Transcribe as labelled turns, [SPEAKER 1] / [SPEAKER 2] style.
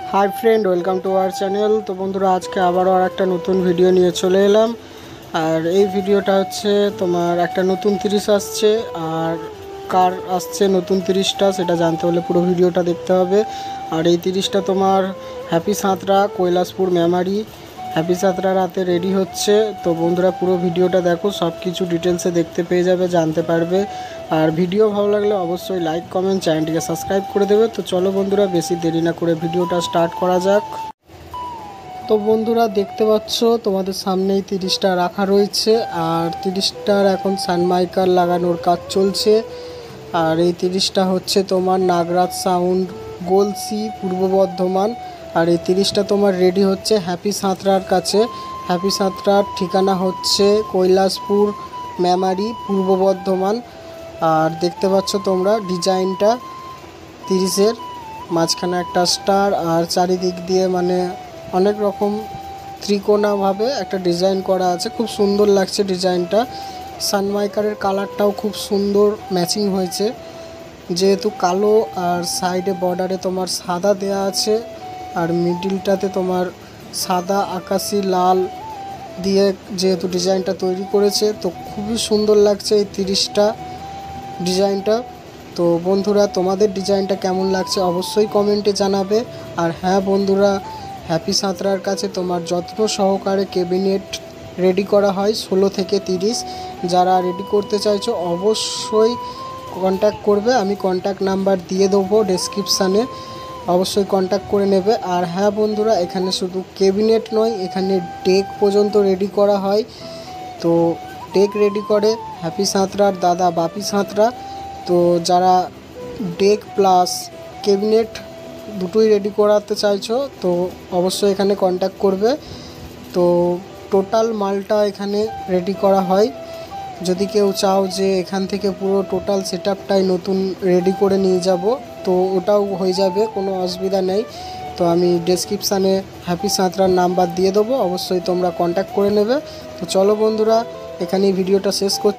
[SPEAKER 1] High friend welcome to our channel. तो बंधुरा आज के आबारो और एक नतून भिडियो निये चले एलाम। और ये भिडियोटा होच्छे तोमार एक नतून 30 आसछे और कार आसछे नतून 30टा सेटा जानते होले पुरो भिडियोटा देखते होबे। और ये 30टा तोमार हैपी साँतरा কৈলাসপুর मेमारी हैपी साँतरा राते रेडी होच्छे। तो बंधुरा पुरो भिडियोटा देखो, सब किछु डिटेल्से देखते पेये जाबे, जानते पारबे। और भिडियो भालो लागले अवश्य लाइक कमेंट चैनलटिके सबस्क्राइब करे देबे। तो चलो बंधुरा बेशी देरी ना करे भिडियोटा स्टार्ट करा जाक। तो बंधुरा देखते पाচ্ছো তোমাদের সামনেই 30টা রাখা রয়েছে আর 30টার এখন সানমাইকার লাগানোর কাজ চলছে। আর এই 30টা হচ্ছে তোমার নাগরাজ সাউন্ড গলসি পূর্ব বর্ধমান। আর এই 30টা তোমার রেডি হচ্ছে হ্যাপি সাঁতরার কাছে। হ্যাপি সাঁতরার ঠিকানা হচ্ছে কৈলাসপুর মেমারি পূর্ব বর্ধমান। আর দেখতে পাচ্ছ তোমরা ডিজাইনটা 30-এর মাঝখানে একটা স্টার আর চারিদিক দিয়ে মানে অনেক রকম ত্রিকোণাভাবে একটা ডিজাইন করা আছে, খুব সুন্দর লাগছে ডিজাইনটা। সানমাইকারের কালারটাও খুব সুন্দর ম্যাচিং হয়েছে, যেহেতু কালো আর সাইডে বর্ডারে তোমার সাদা দেয়া আছে আর মিডিলটাতে তোমার সাদা আকাশি লাল দিয়ে যেহেতু ডিজাইনটা তৈরি করেছে, তো খুবই সুন্দর লাগছে এই 30টা ডিজাইনটা। তো বন্ধুরা তোমাদের ডিজাইনটা কেমন লাগছে অবশ্যই কমেন্টে জানাবে। আর হ্যাঁ বন্ধুরা, হ্যাপি সাঁতরার কাছে তোমার যত্ন সহকারে ক্যাবিনেট রেডি করা হয় 16 থেকে 30। যারা রেডি করতে চাইছো অবশ্যই কন্ট্যাক্ট করবে, আমি কন্ট্যাক্ট নাম্বার দিয়ে দেবো ডেসক্রিপশানে, অবশ্যই কন্ট্যাক্ট করে নেবে। আর হ্যাঁ বন্ধুরা, এখানে শুধু ক্যাবিনেট নয়, এখানে ডেক পর্যন্ত রেডি করা হয়। তো ডেক রেডি করে হ্যাপি সাঁতরার দাদা বাপি সাঁতরা। তো যারা ডেক প্লাস ক্যাবিনেট দুটোই রেডি করাতে চাইছো তো অবশ্যই এখানে কন্ট্যাক্ট করবে। তো টোটাল মালটা এখানে রেডি করা হয়। যদি কেউ চাও যে এখান থেকে পুরো টোটাল সেটআপটাই নতুন রেডি করে নিয়ে যাব তো ওটাও হয়ে যাবে, কোনো অসুবিধা নেই। তো আমি ডেসক্রিপশানে হ্যাপি সাঁতরার নাম্বার দিয়ে দেবো, অবশ্যই তোমরা কন্ট্যাক্ট করে নেবে। তো চলো বন্ধুরা, এখানেই ভিডিওটা শেষ করছি।